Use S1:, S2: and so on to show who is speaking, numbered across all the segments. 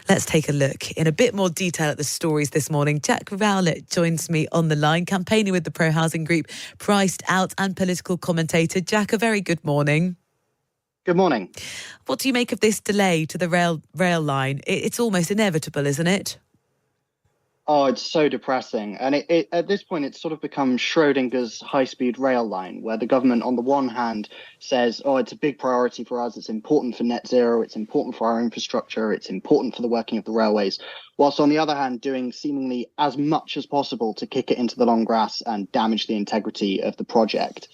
S1: Let's take a look in a bit more detail at the stories this morning. Jack Rowlett joins me on the line, campaigner with the pro-housing group Priced Out and political commentator. Jack, a very good morning.
S2: Good morning.
S1: What do you make of this delay to the rail line? It's almost inevitable, isn't it?
S2: Oh, it's so depressing. And at this point, it's sort of become Schrodinger's high-speed rail line, where the government, on the one hand, says, oh, it's a big priority for us. It's important for net zero. It's important for our infrastructure. It's important for the working of the railways. Whilst on the other hand, doing seemingly as much as possible to kick it into the long grass and damage the integrity of the project.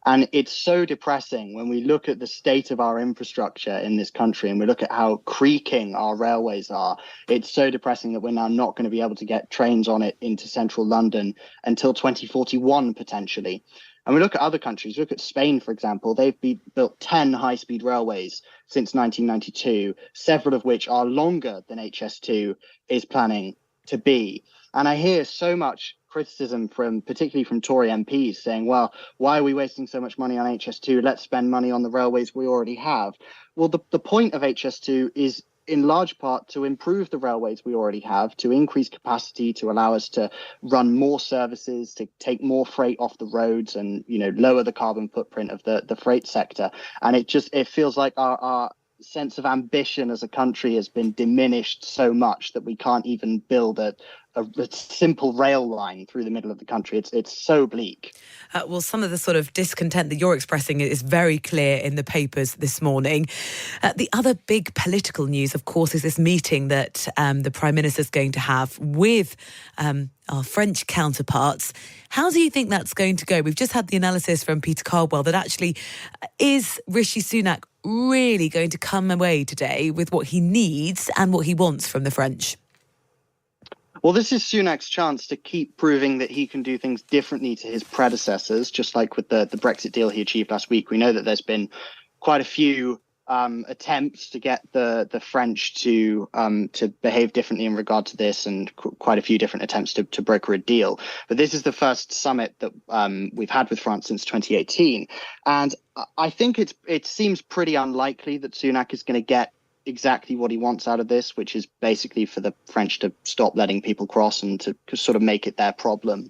S2: And it's so depressing when we look at the state of our infrastructure in this country and we look at how creaking our railways are. It's so depressing that we're now not going to be able to get trains on it into central London until 2041, potentially. And we look at other countries, look at Spain, for example. They've built 10 high-speed railways since 1992, several of which are longer than HS2 is planning to be. And I hear so much criticism particularly from Tory MPs saying, well, why are we wasting so much money on HS2? Let's spend money on the railways we already have. Well, the point of HS2 is in large part to improve the railways we already have, to increase capacity, to allow us to run more services, to take more freight off the roads and, lower the carbon footprint of the freight sector. And it feels like our sense of ambition as a country has been diminished so much that we can't even build a simple rail line through the middle of the country. It's so bleak.
S1: Well, some of the sort of discontent that you're expressing is very clear in the papers this morning. The other big political news, of course, is this meeting that the Prime Minister is going to have with our French counterparts. How do you think that's going to go? We've just had the analysis from Peter Caldwell that actually is Rishi Sunak really going to come away today with what he needs and what he wants from the French?
S2: Well, this is Sunak's chance to keep proving that he can do things differently to his predecessors, just like with the Brexit deal he achieved last week. We know that there's been quite a few attempts to get the French to behave differently in regard to this, and quite a few different attempts to broker a deal. But this is the first summit that we've had with France since 2018. And I think it seems pretty unlikely that Sunak is going to get exactly what he wants out of this, which is basically for the French to stop letting people cross and to sort of make it their problem.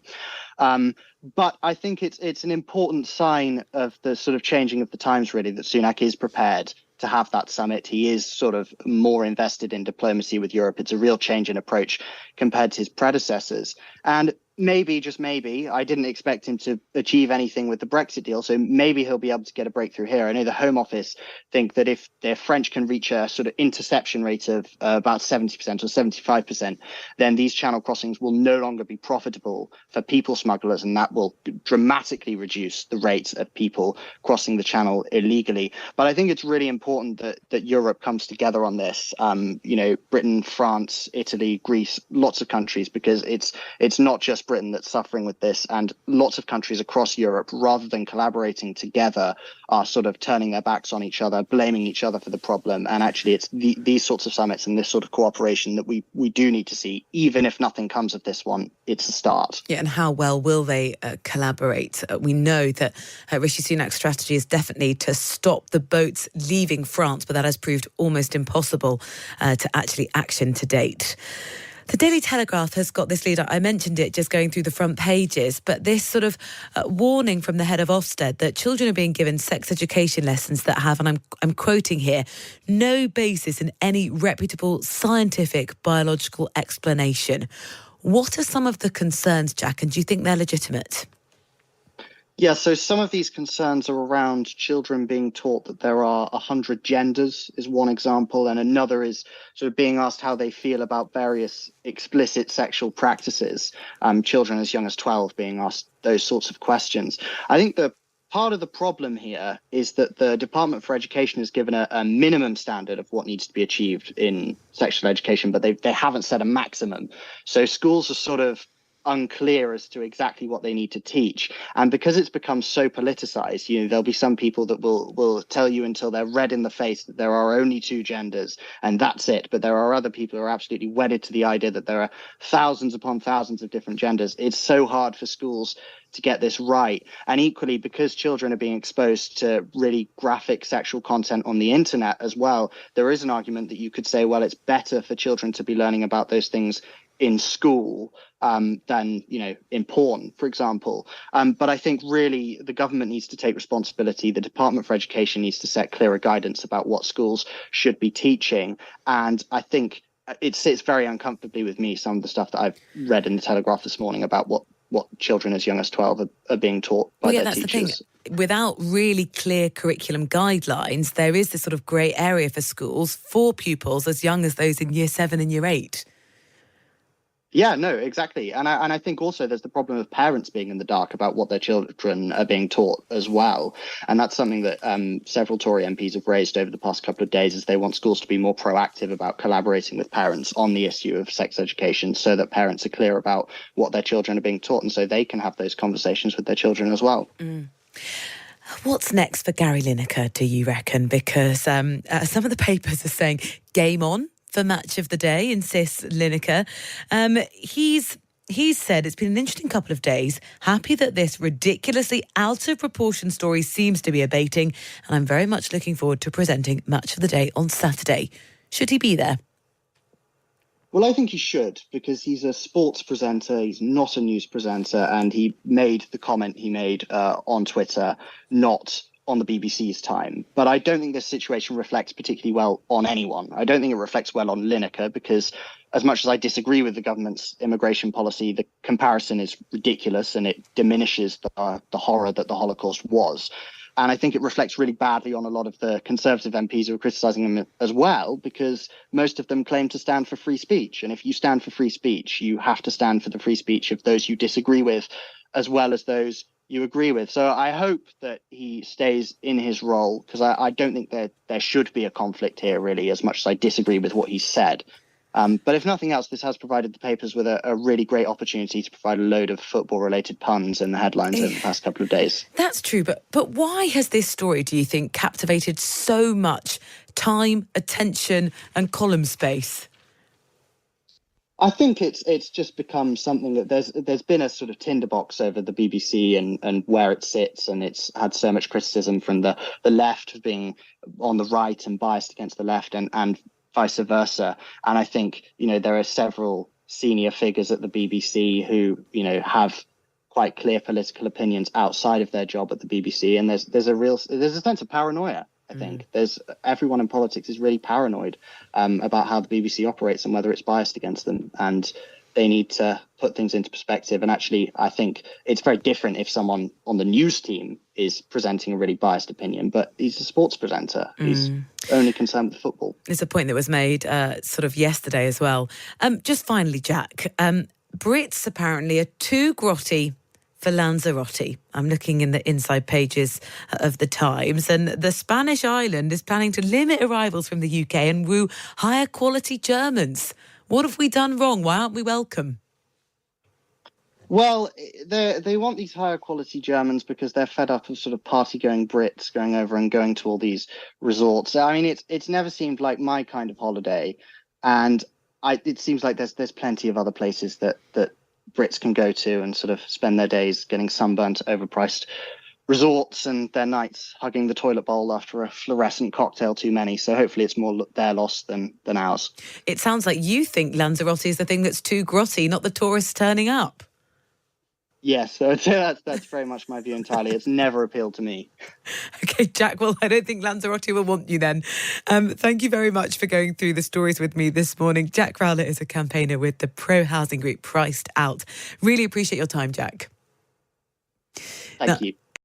S2: But I think it's an important sign of the sort of changing of the times, really, that Sunak is prepared to have that summit. He is sort of more invested in diplomacy with Europe. It's a real change in approach compared to his predecessors. And maybe, just maybe, I didn't expect him to achieve anything with the Brexit deal, so maybe he'll be able to get a breakthrough here. I know the Home Office think that if the French can reach a sort of interception rate of about 70% or 75%, then these channel crossings will no longer be profitable for people smugglers, and that will dramatically reduce the rate of people crossing the channel illegally. But I think it's really important that Europe comes together on this. Britain, France, Italy, Greece, lots of countries, because it's not just Britain that's suffering with this, and lots of countries across Europe, rather than collaborating together, are sort of turning their backs on each other, blaming each other for the problem. And actually, it's these sorts of summits and this sort of cooperation that we do need to see. Even if nothing comes of this one, it's a start.
S1: Yeah, and how well will they collaborate? We know that Rishi Sunak's strategy is definitely to stop the boats leaving France, but that has proved almost impossible to actually action to date. The Daily Telegraph has got this lead. I mentioned it just going through the front pages, but this sort of warning from the head of Ofsted that children are being given sex education lessons that have, and I'm quoting here, no basis in any reputable scientific biological explanation. What are some of the concerns, Jack, and do you think they're legitimate?
S2: Yeah, so some of these concerns are around children being taught that there are 100 genders is one example, and another is sort of being asked how they feel about various explicit sexual practices. Children as young as 12 being asked those sorts of questions. I think the part of the problem here is that the Department for Education has given a minimum standard of what needs to be achieved in sexual education, but they haven't set a maximum. So schools are sort of unclear as to exactly what they need to teach. And because it's become so politicized, there'll be some people that will tell you until they're red in the face that there are only two genders and that's it. But there are other people who are absolutely wedded to the idea that there are thousands upon thousands of different genders. It's so hard for schools get this right. And equally, because children are being exposed to really graphic sexual content on the internet as well, there is an argument that you could say, well, it's better for children to be learning about those things in school than, in porn, for example. But I think really the government needs to take responsibility. The Department for Education needs to set clearer guidance about what schools should be teaching. And I think it sits very uncomfortably with me, some of the stuff that I've read in the Telegraph this morning about what children as young as 12 are being taught by their teachers.
S1: That's the thing. Without really clear curriculum guidelines, there is this sort of grey area for schools for pupils as young as those in year 7 and year 8.
S2: Yeah, no, exactly. And I think also there's the problem of parents being in the dark about what their children are being taught as well. And that's something that several Tory MPs have raised over the past couple of days, is they want schools to be more proactive about collaborating with parents on the issue of sex education, so that parents are clear about what their children are being taught, and so they can have those conversations with their children as well.
S1: What's next for Gary Lineker, do you reckon? Because some of the papers are saying game on for match of the day, insists Lineker. He's said it's been an interesting couple of days, happy that this ridiculously out of proportion story seems to be abating, and I'm very much looking forward to presenting match of the day on Saturday. Should he be there?
S2: Well, I think he should, because he's a sports presenter, he's not a news presenter, and he made the comment he made on Twitter, not on the BBC's time. But I don't think this situation reflects particularly well on anyone. I don't think it reflects well on Lineker, because as much as I disagree with the government's immigration policy, the comparison is ridiculous and it diminishes the horror that the Holocaust was. And I think it reflects really badly on a lot of the Conservative MPs who are criticising him as well, because most of them claim to stand for free speech. And if you stand for free speech, you have to stand for the free speech of those you disagree with, as well as those you agree with. So I hope that he stays in his role, because I don't think there should be a conflict here, really, as much as I disagree with what he said. But if nothing else, this has provided the papers with a really great opportunity to provide a load of football-related puns in the headlines over the past couple of days.
S1: That's true, but why has this story, do you think, captivated so much time, attention and column space?
S2: I think it's just become something that there's been a sort of tinderbox over the BBC and where it sits, and it's had so much criticism from the left being on the right and biased against the left, and vice versa. And I think, there are several senior figures at the BBC who, have quite clear political opinions outside of their job at the BBC. And there's a sense of paranoia, I think. Everyone in politics is really paranoid about how the BBC operates and whether it's biased against them. And they need to put things into perspective. And actually, I think it's very different if someone on the news team is presenting a really biased opinion, but he's a sports presenter. He's only concerned with football. It's
S1: a point that was made sort of yesterday as well. Just finally, Jack, Brits apparently are too grotty for Lanzarote. I'm looking in the inside pages of the Times, and the Spanish island is planning to limit arrivals from the UK and woo higher quality Germans. What have we done wrong? Why aren't we welcome?
S2: Well, they want these higher quality Germans because they're fed up of sort of party-going Brits going over and going to all these resorts. I mean, it's never seemed like my kind of holiday, and it seems like there's plenty of other places that Brits can go to and sort of spend their days getting sunburnt, overpriced resorts and their nights hugging the toilet bowl after a fluorescent cocktail too many. So hopefully it's more their loss than ours.
S1: It sounds like you think Lanzarote is the thing that's too grotty, not the tourists turning up.
S2: Yes, so that's very much my view entirely. It's never appealed to me.
S1: OK, Jack, well, I don't think Lanzarote will want you then. Thank you very much for going through the stories with me this morning. Jack Rowlett is a campaigner with the pro-housing group Priced Out. Really appreciate your time, Jack.
S2: Thank you.